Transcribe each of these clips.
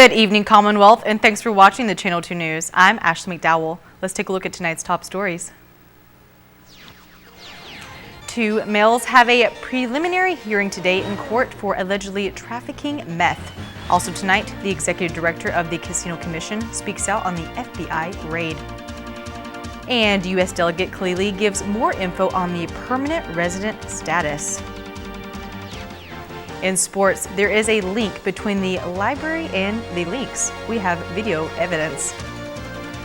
Good evening, Commonwealth, and thanks for watching the Channel 2 News. I'm Ashley McDowell. Let's take a look at tonight's top stories. 2 males have a preliminary hearing today in court for allegedly trafficking meth. Also tonight, the executive director of the Casino Commission speaks out on the FBI raid. And U.S. Delegate KILILI gives more info on the permanent resident status. In sports, there is a link between the library and the leaks. We have video evidence.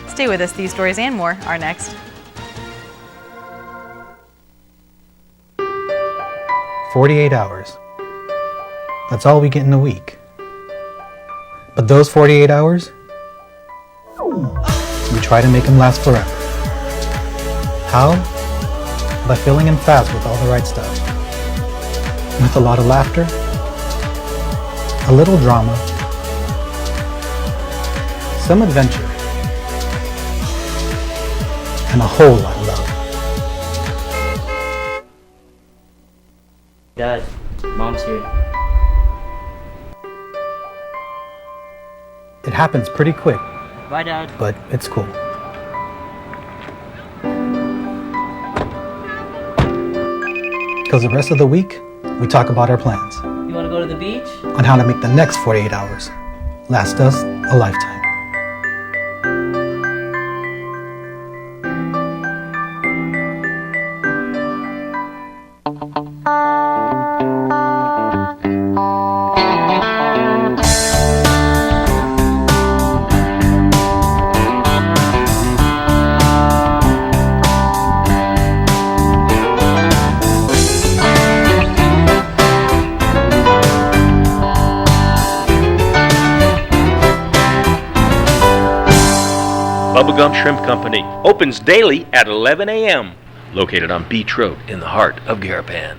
Stay with us, these stories and more are next. "48 hours. That's all we get in a week. But those 48 hours, we try to make them last forever. How? By filling them fast with all the right stuff. With a lot of laughter, a little drama, some adventure, and a whole lot of love." Dad, Mom's here. It happens pretty quick, Bye, Dad. but it's cool. Because the rest of the week, we talk about our plans You want to go to the beach? on how to make the next 48 hours last us a lifetime. Bubblegum Shrimp Company opens daily at 11 a.m. Located on Beach Road in the heart of Garapan.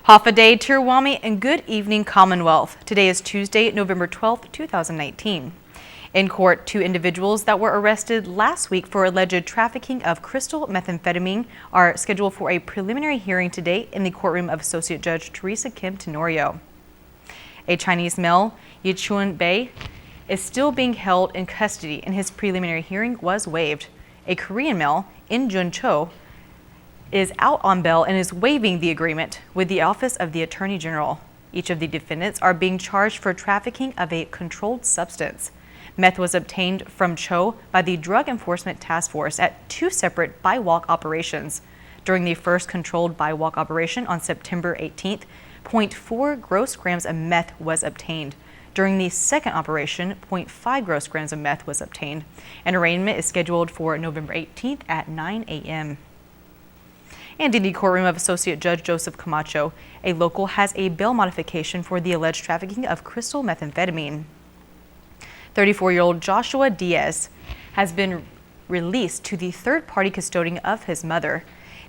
Hafa-day, Tirwami, and good evening, Commonwealth. Today is Tuesday, November 12th, 2019. In court, 2 individuals that were arrested last week for alleged trafficking of crystal methamphetamine are scheduled for a preliminary hearing today in the courtroom of Associate Judge Teresa Kim Tenorio. A Chinese male, Yichuan Bei, is still being held in custody and his preliminary hearing was waived. A Korean male, In Jun Cho, is out on bail and is waiving the agreement with the Office of the Attorney General. Each of the defendants are being charged for trafficking of a controlled substance. Meth was obtained from Cho by the Drug Enforcement Task Force at 2 separate buy-walk operations. During the first controlled buy-walk operation on September 18th, 0.4 gross grams of meth was obtained. During the second operation, 0.5 gross grams of meth was obtained. An arraignment is scheduled for November 18th at 9 a.m. And in the courtroom of Associate Judge Joseph Camacho, a local has a bail modification for the alleged trafficking of crystal methamphetamine. 34-year-old Joshua Diaz has been released to the third-party custodian of his mother.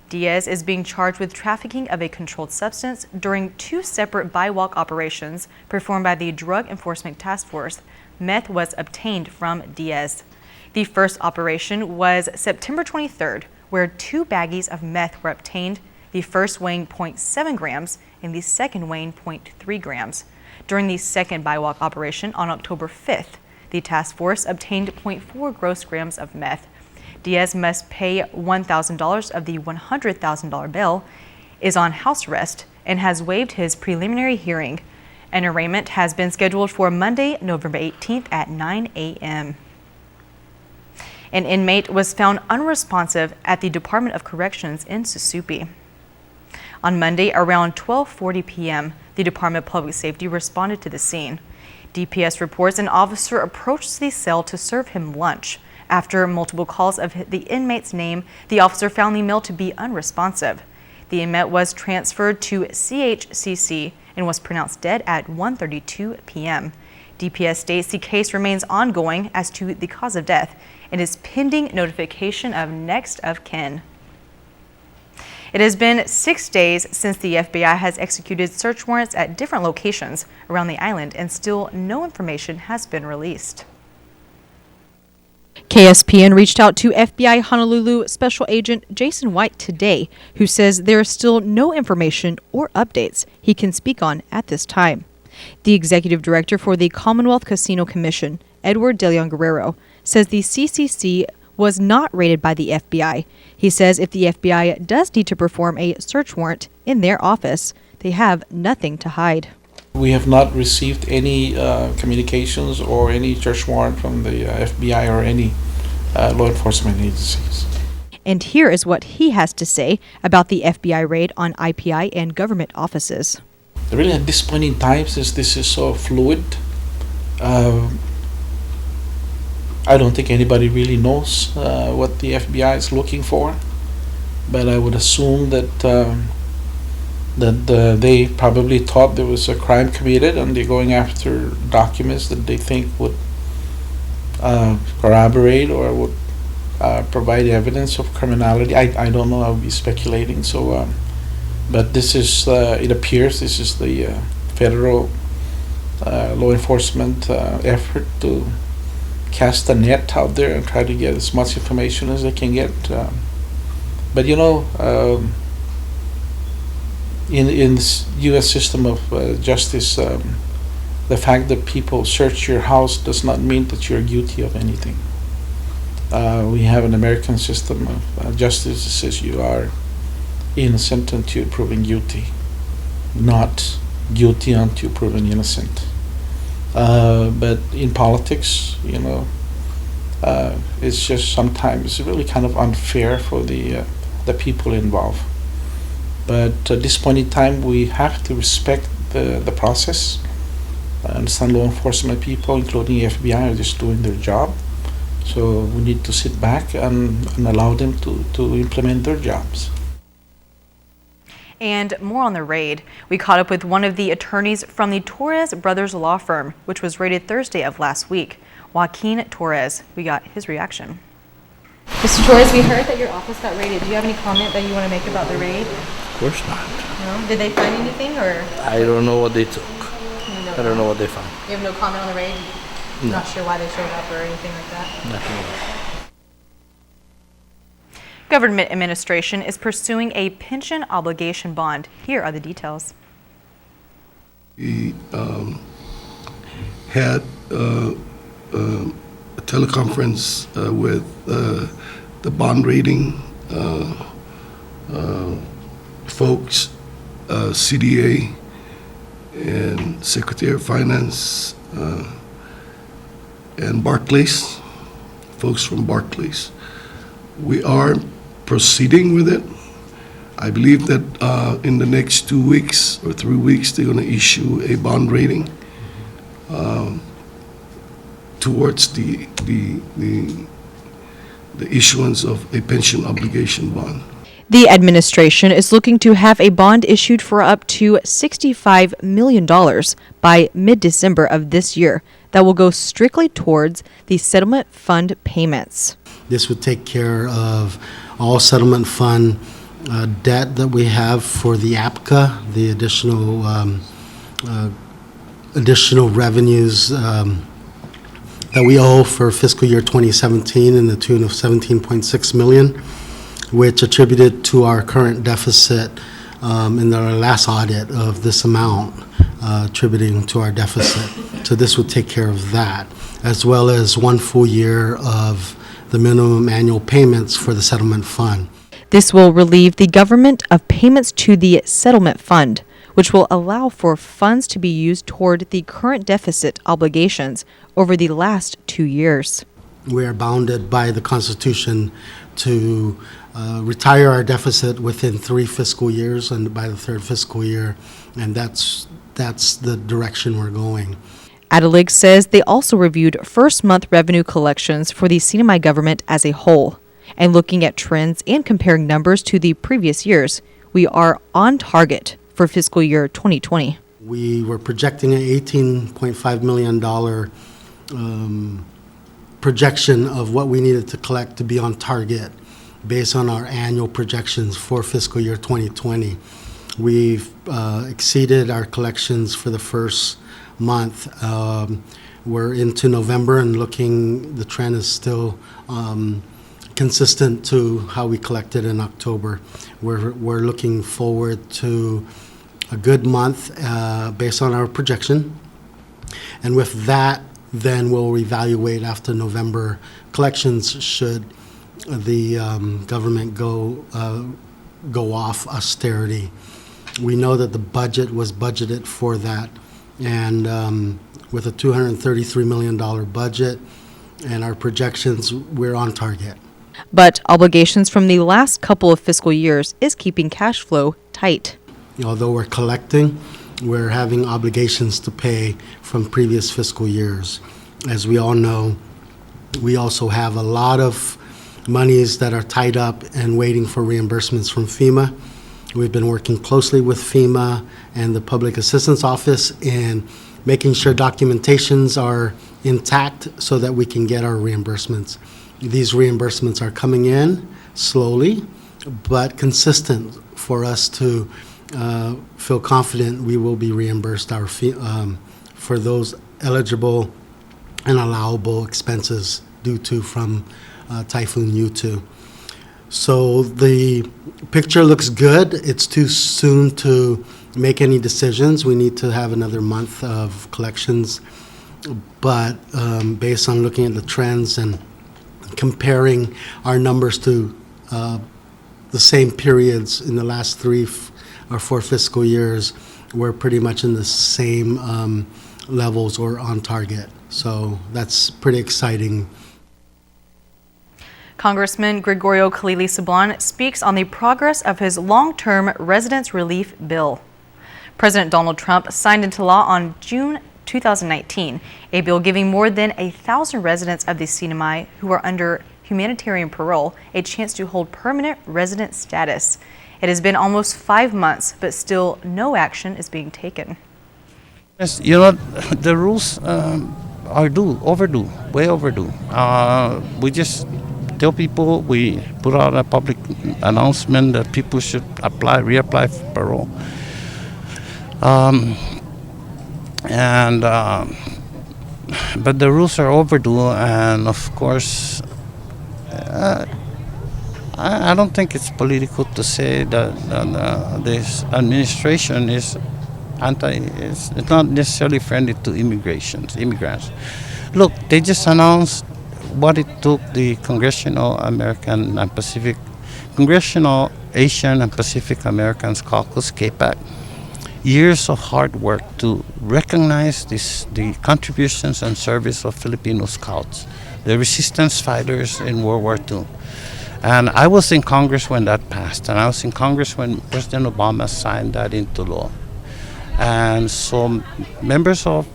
Diaz is being charged with trafficking of a controlled substance during 2 separate buy-walk operations performed by the Drug Enforcement Task Force. Meth was obtained from Diaz. The first operation was September 23rd, where 2 baggies of meth were obtained, the first weighing 0.7 grams and the second weighing 0.3 grams. During the second buy-walk operation on October 5th, the task force obtained 0.4 gross grams of meth. Diaz must pay $1,000 of the $100,000 bail, is on house arrest, and has waived his preliminary hearing. An arraignment has been scheduled for Monday, November 18th at 9 a.m. An inmate was found unresponsive at the Department of Corrections in Susupe. On Monday, around 12:40 p.m., the Department of Public Safety responded to the scene. DPS reports an officer approached the cell to serve him lunch. After multiple calls of the inmate's name, the officer found the male to be unresponsive. The inmate was transferred to CHCC and was pronounced dead at 1:32 p.m. DPS states the case remains ongoing as to the cause of death and is pending notification of next of kin. It has been 6 days since the FBI has executed search warrants at different locations around the island, and still no information has been released. KSPN reached out to FBI Honolulu Special Agent Jason White today, who says there is still no information or updates he can speak on at this time. The executive director for the Commonwealth Casino Commission, Edward DeLeon Guerrero, says the CCC was not raided by the FBI. He says if the FBI does need to perform a search warrant in their office, they have nothing to hide. We have not received any communications or any search warrant from the FBI or any law enforcement agencies. And here is what he has to say about the FBI raid on IPI and government offices. Really, at this point in time, since this is so fluid, I don't think anybody really knows what the FBI is looking for. But I would assume that they probably thought there was a crime committed, and they're going after documents that they think would corroborate or would provide evidence of criminality. I don't know. I'll be speculating. So. But this is, it appears, this is the federal law enforcement effort to cast a net out there and try to get as much information as they can get. But you know, in the U.S. system of justice, the fact that people search your house does not mean that you're guilty of anything. We have an American system of justice that says you are innocent until proven guilty, not guilty until proven innocent. But in politics, you know, it's just sometimes really kind of unfair for the people involved. But at this point in time, we have to respect the process. I understand law enforcement people, including the FBI, are just doing their job. So we need to sit back and allow them to implement their jobs. And more on the raid. We caught up with one of the attorneys from the Torres Brothers law firm, which was raided Thursday of last week, Joaquin Torres. We got his reaction. Mr. Torres, we heard that your office got raided. Do you have any comment that you want to make about the raid? Of course not. No? Did they find anything, or? I don't know what they took. I don't know what they found. You have no comment on the raid? No. Not sure why they showed up or anything like that? Nothing else. Government administration is pursuing a pension obligation bond. Here are the details. We had a teleconference with the bond rating folks, CDA and Secretary of Finance and Barclays, folks from Barclays. We are proceeding with it. I believe that in the next 2 weeks or 3 weeks, they're going to issue a bond rating towards the issuance of a pension obligation bond. The administration is looking to have a bond issued for up to $65 million by mid-December of this year that will go strictly towards the settlement fund payments. This would take care of all settlement fund debt that we have for the APCA, the additional revenues that we owe for fiscal year 2017 in the tune of $17.6 million, which attributed to our current deficit in our last audit of this amount, attributing to our deficit. So this would take care of that, as well as 1 full year of the minimum annual payments for the settlement fund. This will relieve the government of payments to the settlement fund, which will allow for funds to be used toward the current deficit obligations over the last 2 years. We are bounded by the Constitution to retire our deficit within 3 fiscal years and by the 3rd fiscal year, and that's the direction we're going. Adelig says they also reviewed first-month revenue collections for the CNMI government as a whole. And looking at trends and comparing numbers to the previous years, we are on target for fiscal year 2020. We were projecting an $18.5 million projection of what we needed to collect to be on target based on our annual projections for fiscal year 2020. We've exceeded our collections for the first month. We're into November and the trend is still consistent to how we collected in October. We're looking forward to a good month based on our projection. And with that, then we'll evaluate after November collections should the government go off austerity. We know that the budget was budgeted for that, and with a $233 million budget and our projections, we're on target. But obligations from the last couple of fiscal years is keeping cash flow tight. Although we're collecting, we're having obligations to pay from previous fiscal years. As we all know, we also have a lot of monies that are tied up and waiting for reimbursements from FEMA. We've been working closely with FEMA and the Public Assistance Office in making sure documentations are intact so that we can get our reimbursements. These reimbursements are coming in slowly, but consistent for us to feel confident we will be reimbursed our fee, for those eligible and allowable expenses due to from Typhoon U2. So the picture looks good. It's too soon to make any decisions. We need to have another month of collections. But based on looking at the trends and comparing our numbers to the same periods in the last 3 or 4 fiscal years, we're pretty much in the same levels or on target. So that's pretty exciting. Congressman Gregorio KILILI Sablan speaks on the progress of his long-term residence relief bill. President Donald Trump signed into law on June 2019 a bill giving more than 1,000 residents of the CNMI who are under humanitarian parole a chance to hold permanent resident status. It has been almost 5 months, but still no action is being taken. Yes, you know, the rules are overdue, way overdue. We just tell people, we put out a public announcement that people should reapply for parole. But the rules are overdue, and of course, I don't think it's political to say that this administration is it's not necessarily friendly to immigrants. Look, they just announced what it took the Congressional Asian and Pacific Americans Caucus, CAPAC, years of hard work to recognize the contributions and service of Filipino scouts, the resistance fighters in World War II. And I was in Congress when that passed, and I was in Congress when President Obama signed that into law. And so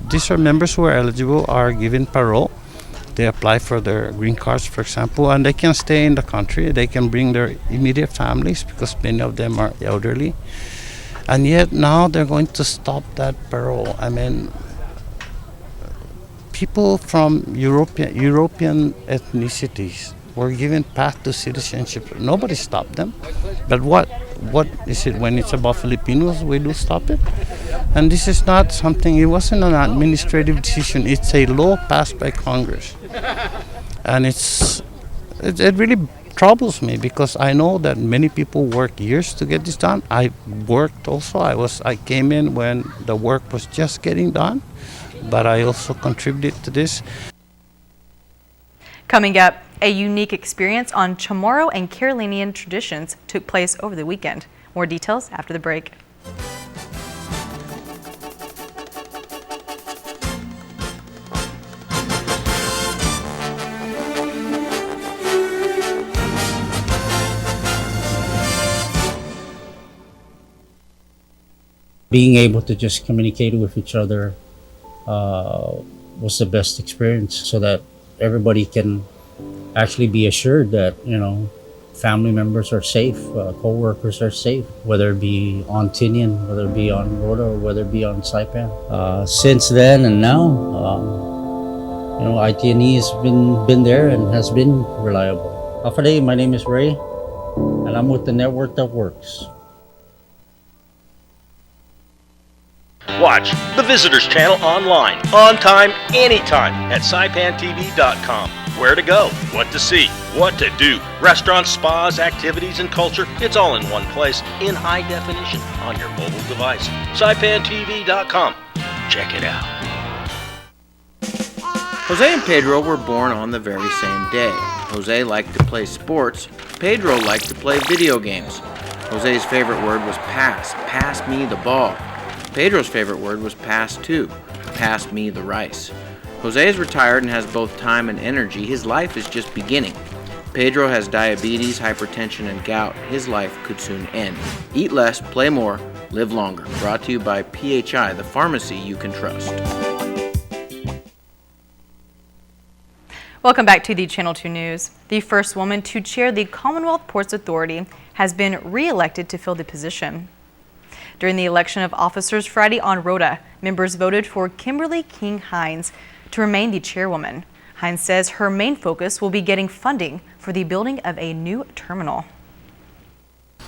these are members who are eligible, are given parole. They apply for their green cards, for example, and they can stay in the country. They can bring their immediate families because many of them are elderly. And yet now they're going to stop that parole. I mean, people from European ethnicities were given path to citizenship. Nobody stopped them. But what is it when it's about Filipinos? We do stop it. And this is not something, it wasn't an administrative decision. It's a law passed by Congress. And it really troubles me because I know that many people work years to get this done. I worked also. I came in when the work was just getting done, but I also contributed to this. Coming up, a unique experience on Chamorro and Carolinian traditions took place over the weekend. More details after the break. Being able to just communicate with each other was the best experience, so that everybody can actually be assured that, family members are safe, co-workers are safe, whether it be on Tinian, whether it be on Rhoda, or whether it be on Saipan. Since then and now, IT&E has been there and has been reliable. Afade, my name is Ray, and I'm with the network that works. Watch the Visitors Channel online, on time, anytime at saipantv.com. Where to go, what to see, what to do. Restaurants, spas, activities, and culture. It's all in one place, in high definition, on your mobile device. saipantv.com. Check it out. Jose and Pedro were born on the very same day. Jose liked to play sports. Pedro liked to play video games. Jose's favorite word was pass. Pass me the ball. Pedro's favorite word was pass too. Pass me the rice. Jose is retired and has both time and energy. His life is just beginning. Pedro has diabetes, hypertension, and gout. His life could soon end. Eat less, play more, live longer. Brought to you by PHI, the pharmacy you can trust. Welcome back to the Channel 2 News. The first woman to chair the Commonwealth Ports Authority has been re-elected to fill the position. During the election of officers Friday on Rhoda, members voted for Kimberly King-Hines to remain the chairwoman. Hines says her main focus will be getting funding for the building of a new terminal.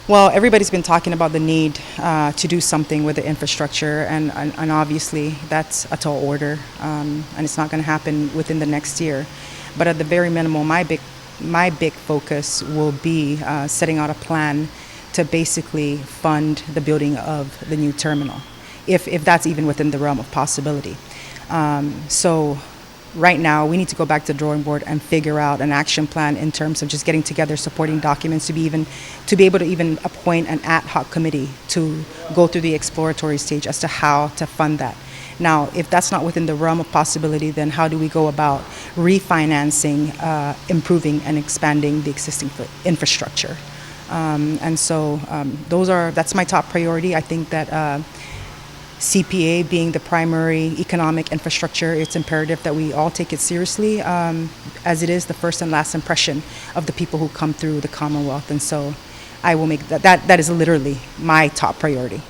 Well, everybody's been talking about the need to do something with the infrastructure, and obviously that's a tall order, and it's not going to happen within the next year. But at the very minimum, my big focus will be setting out a plan to basically fund the building of the new terminal, if that's even within the realm of possibility. So right now we need to go back to the drawing board and figure out an action plan in terms of just getting together supporting documents to be able to even appoint an ad hoc committee to go through the exploratory stage as to how to fund that. Now, if that's not within the realm of possibility, then how do we go about refinancing, improving and expanding the existing infrastructure? That's my top priority. I think that CPA being the primary economic infrastructure, it's imperative that we all take it seriously, as it is the first and last impression of the people who come through the Commonwealth. And so I will make that is literally my top priority.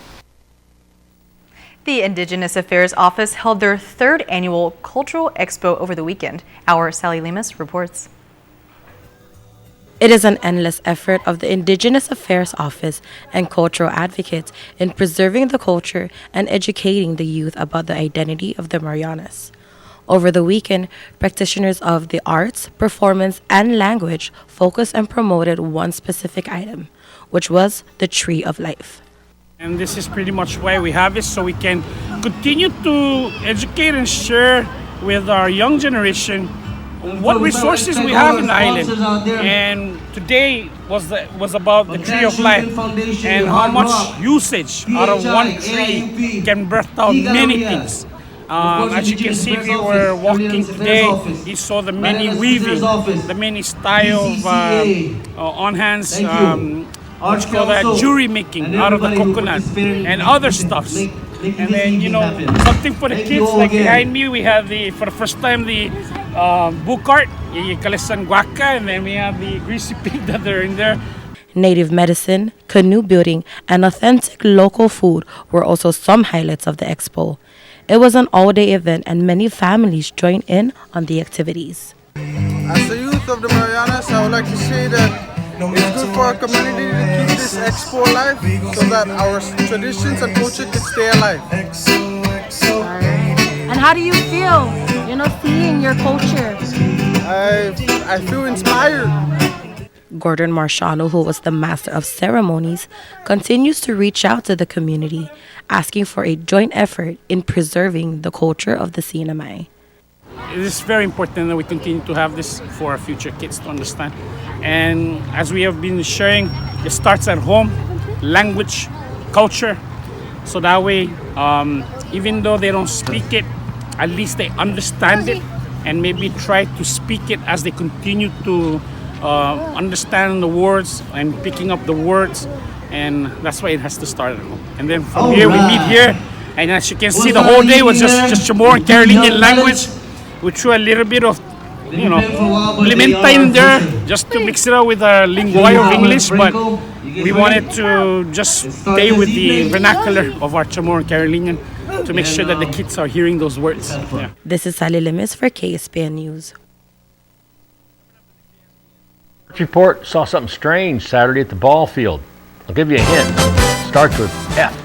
The Indigenous Affairs Office held their third annual Cultural Expo over the weekend. Our Sally Lemus reports. It is an endless effort of the Indigenous Affairs Office and cultural advocates in preserving the culture and educating the youth about the identity of the Marianas. Over the weekend, practitioners of the arts, performance, and language focused and promoted one specific item, which was the Tree of Life. And this is pretty much why we have it, so we can continue to educate and share with our young generation what resources we have in the island. And today was about the Tree of Life and how much usage out of one tree can birth out many things. As you can see, if you were walking today, you saw the many weaving, the many style of on hands, what you call that, jewelry making out of the coconut and other stuffs. And then, something for the kids, like behind me, we have for the first time, the book art, Kalisan Guaca, and then we have the greasy pig that are in there. Native medicine, canoe building, and authentic local food were also some highlights of the expo. It was an all-day event and many families joined in on the activities. As the youth of the Marianas, I would like to say that it's good for our community to keep this expo alive so that our traditions and culture can stay alive. And how do you feel, seeing your culture? I feel inspired. Gordon Marciano, who was the master of ceremonies, continues to reach out to the community, asking for a joint effort in preserving the culture of the CNMI. It is very important that we continue to have this for our future kids to understand. And as we have been sharing, it starts at home, language, culture. So that way, even though they don't speak it, at least they understand it and maybe try to speak it as they continue to understand the words and picking up the words. And that's why it has to start at home. And then from here, we meet here. And as you can see, the whole day was just Chamorro and Carolinian language. We threw a little bit of you know, implementa in there just to mix it up with a linguae of English, but we wanted to just stay with the vernacular of our Chamorro and Carolinian to make sure that the kids are hearing those words. Yeah. This is Sally Limis for KSPN News. Report saw something strange Saturday at the ball field. I'll give you a hint. Starts with F.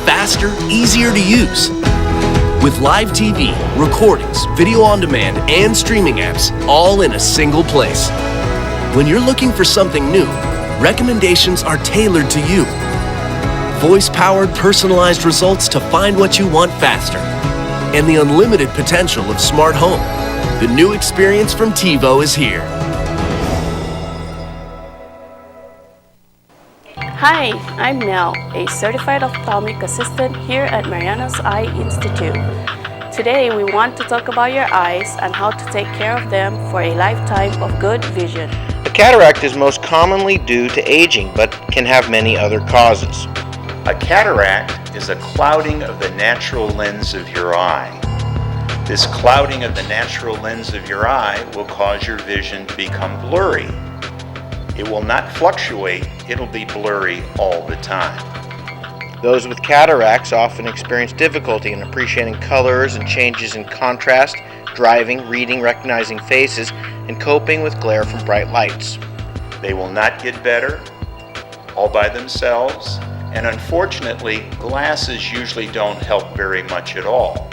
Faster, easier to use. With live TV, recordings, video on demand, and streaming apps all in a single place. When you're looking for something new, recommendations are tailored to you. Voice-powered, personalized results to find what you want faster. And the unlimited potential of smart home. The new experience from TiVo is here. Hi, I'm Mel, a certified ophthalmic assistant here at Mariana's Eye Institute. Today we want to talk about your eyes and how to take care of them for a lifetime of good vision. A cataract is most commonly due to aging, but can have many other causes. A cataract is a clouding of the natural lens of your eye. This clouding of the natural lens of your eye will cause your vision to become blurry. It will not fluctuate, it'll be blurry all the time. Those with cataracts often experience difficulty in appreciating colors and changes in contrast, driving, reading, recognizing faces, and coping with glare from bright lights. They will not get better all by themselves, and unfortunately, glasses usually don't help very much at all.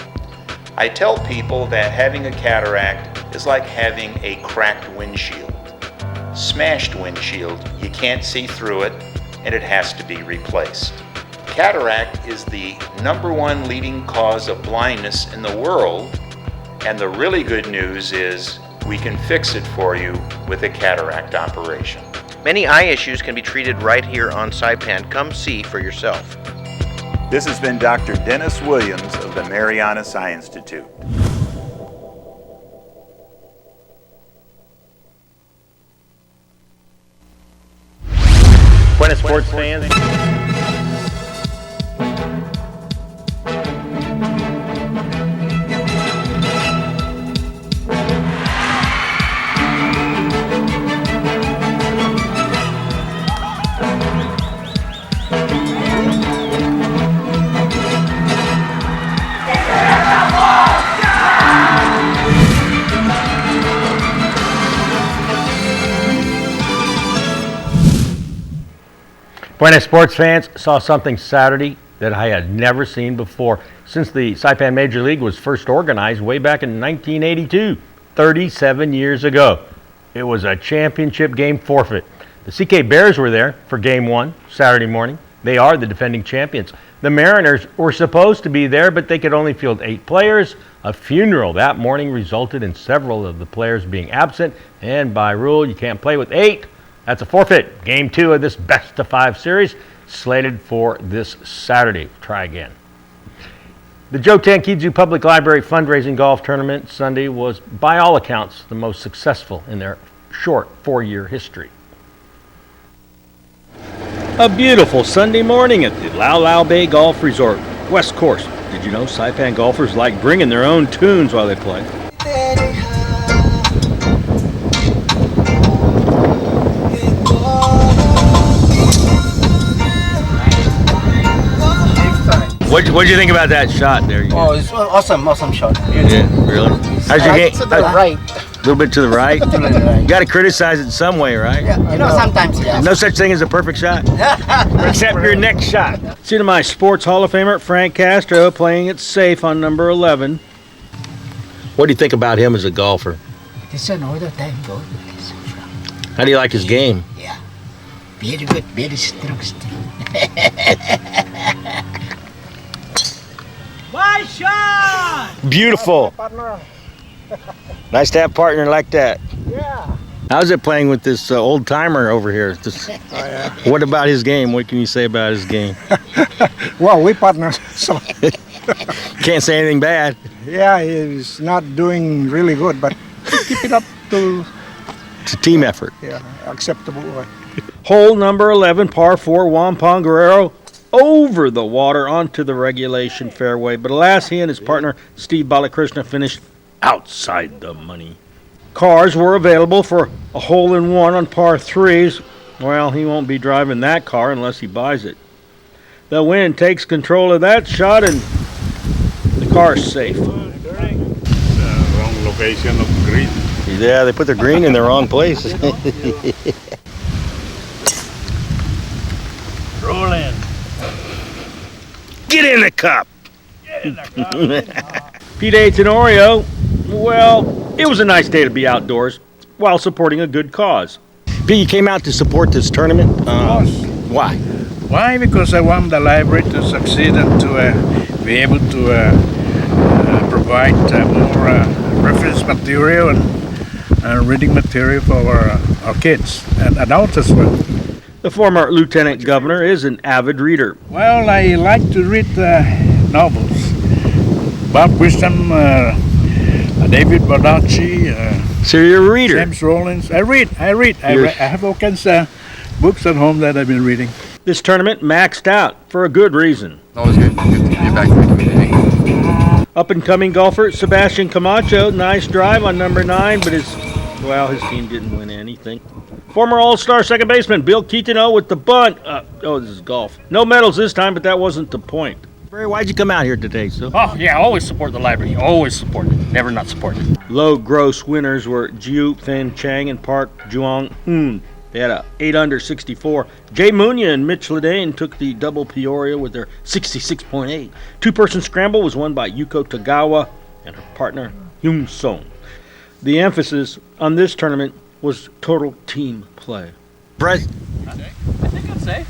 I tell people that having a cataract is like having a cracked windshield. Smashed windshield, you can't see through it, and it has to be replaced. Cataract is the #1 leading cause of blindness in the world, and the really good news is we can fix it for you with a cataract operation. Many eye issues can be treated right here on Saipan. Come see for yourself. This has been Dr. Dennis Williams of the Marianas Eye Institute. Buenas sports fans. Buenas sports fans, saw something Saturday that I had never seen before since the Saipan Major League was first organized way back in 1982, 37 years ago. It was a championship game forfeit. The CK Bears were there for game 1 Saturday morning. They are the defending champions. The Mariners were supposed to be there, but they could only field 8 players. A funeral that morning resulted in several of the players being absent, and by rule, you can't play with 8. That's a forfeit. Game 2 of this best-of-5 series slated for this Saturday. Try again. The Joe Tankidzu Public Library fundraising golf tournament Sunday was, by all accounts, the most successful in their short 4-year history. A beautiful Sunday morning at the Lau Lau Bay Golf Resort, West Course. Did you know Saipan golfers like bringing their own tunes while they play? What'd you think about that shot there? Oh, it's awesome shot. Yeah, really? How's your game? To the right. A little bit to the right? You got to criticize it some way, right? Yeah, sometimes, yeah. No such thing as a perfect shot. Except your next shot. See to my Sports Hall of Famer, Frank Castro, playing it safe on number 11. What do you think about him as a golfer? It's another time goal. How do you like his game? Yeah. Very good, very strong. My shot! Beautiful. Nice to have a partner like that. Yeah. How's it playing with this old timer over here? What about his game? What can you say about his game? Well, we partners, so Can't say anything bad. yeah, he's not doing really good, but keep it up. to, It's a team effort. yeah, acceptable one. Hole number 11, par 4, Wampong Guerrero over the water onto the regulation fairway. But alas, he and his partner, Steve Balakrishna, finished outside the money. Cars were available for a hole-in-one on par 3s. Well, he won't be driving that car unless he buys it. The wind takes control of that shot, and the car's safe. Wrong location of green. Yeah, they put their green in the wrong place. Roll in. Get in the cup. P-Day Tenorio, well, it was a nice day to be outdoors while supporting a good cause. P, you came out to support this tournament? Why? Why? Because I want the library to succeed and to be able to provide more reference material and reading material for our kids and adults as well. The former lieutenant governor is an avid reader. Well, I like to read novels. Bob Wisdom, David Baldacci. So you're a reader? James Rollins. I read. I have all kinds of books at home that I've been reading. This tournament maxed out for a good reason. Always good to get back to the community. Up-and-coming golfer Sebastian Camacho, nice drive on number 9, but his team didn't win anything. Former All-Star second baseman Bill Quintino with the bunt. This is golf. No medals this time, but that wasn't the point. Barry, why'd you come out here today, so? Oh, yeah, always support the library. Always support it. Never not support it. Low gross winners were Jiu Thin Chang and Park Juong Hoon. They had a 8-under 64. Jay Munya and Mitch Ledane took the double Peoria with their 66.8. Two-person scramble was won by Yuko Tagawa and her partner Hyung Song. The emphasis on this tournament was total team play. Brett. I think I'm safe.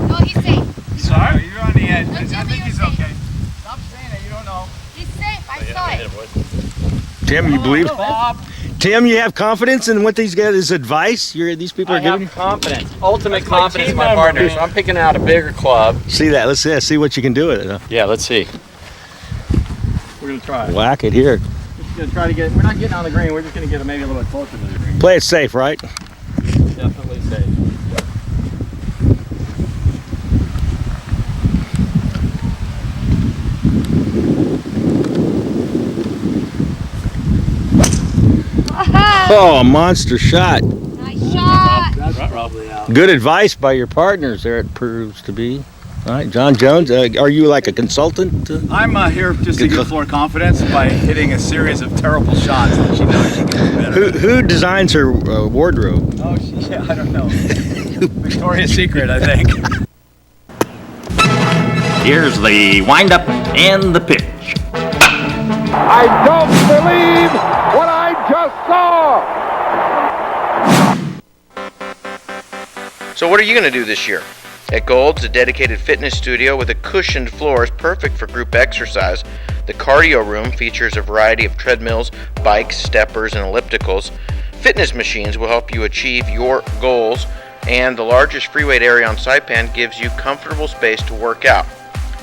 No, he's safe. Sorry? You're on the edge. Don't tell me he's you're okay. safe. Stop saying it. You don't know. He's safe. I saw it. Tim, you believe? Bob. Tim, you have confidence in what these guys' advice these people are giving you? Confidence. Ultimate confidence in my partner. So I'm picking out a bigger club. See that? Let's see what you can do with it. Huh? Yeah, let's see. We're going to try. Whack it here. We're just going to try to get, we're not getting on the green. We're just going to get it maybe a little bit closer to the green. Play it safe, right? Definitely safe. Oh, a monster shot. Nice shot. Probably out. Good advice by your partners there, it proves to be. All right, John Jones, are you like a consultant? I'm here just to give Floor confidence by hitting a series of terrible shots that she knows she can do better. Who designs her wardrobe? Oh, yeah, I don't know. Victoria's Secret, I think. Here's the windup and the pitch. I don't believe what I just saw! So what are you going to do this year? At Gold's, a dedicated fitness studio with a cushioned floor is perfect for group exercise. The cardio room features a variety of treadmills, bikes, steppers, and ellipticals. Fitness machines will help you achieve your goals, and the largest free weight area on Saipan gives you comfortable space to work out.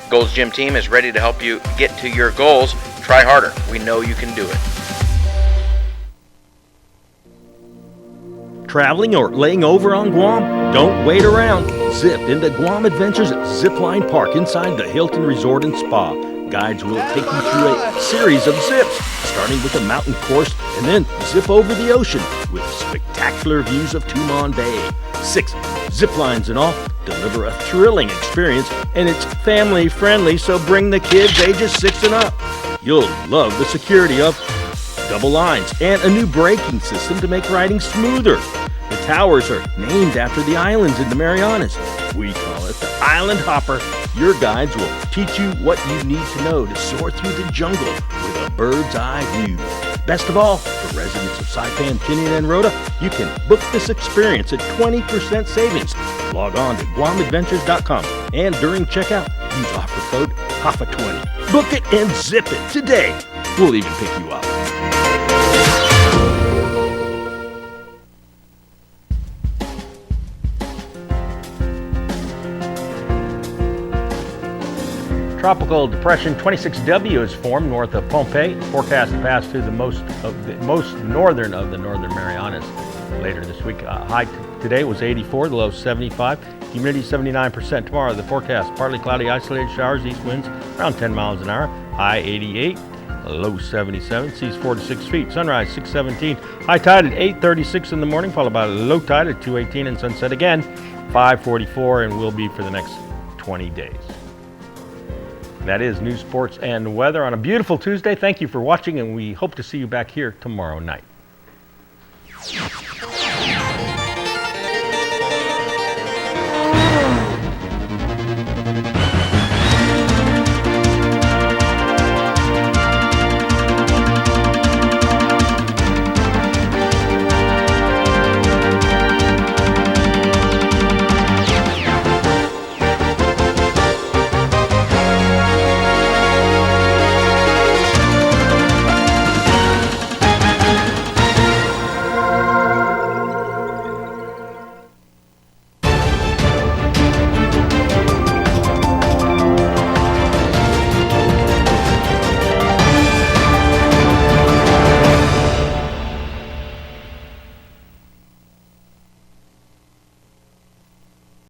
Gold's Gym team is ready to help you get to your goals. Try harder. We know you can do it. Traveling or laying over on Guam? Don't wait around. Zip into Guam Adventures Zipline Park inside the Hilton Resort and Spa. Guides will take you through a series of zips, starting with a mountain course and then zip over the ocean with spectacular views of Tumon Bay. 6 zip lines in all deliver a thrilling experience, and it's family friendly, so bring the kids ages 6 and up. You'll love the security of double lines and a new braking system to make riding smoother. The towers are named after the islands in the Marianas. We call it the Island Hopper. Your guides will teach you what you need to know to soar through the jungle with a bird's eye view. Best of all, for residents of Saipan, Tinian, and Rota, you can book this experience at 20% savings. Log on to GuamAdventures.com and during checkout, use offer code HAFA20. Book it and zip it today. We'll even pick you up. Tropical Depression 26W is formed north of Pohnpei. Forecast to pass through the most northern of the Northern Marianas later this week. High today was 84, the low 75. Humidity 79%. Tomorrow the forecast partly cloudy, isolated showers, east winds around 10 miles an hour. High 88, low 77. Seas 4 to 6 feet. Sunrise 6:17. High tide at 8:36 in the morning, followed by a low tide at 2:18, and sunset again 5:44, and will be for the next 20 days. That is news, sports, and weather on a beautiful Tuesday. Thank you for watching, and we hope to see you back here tomorrow night.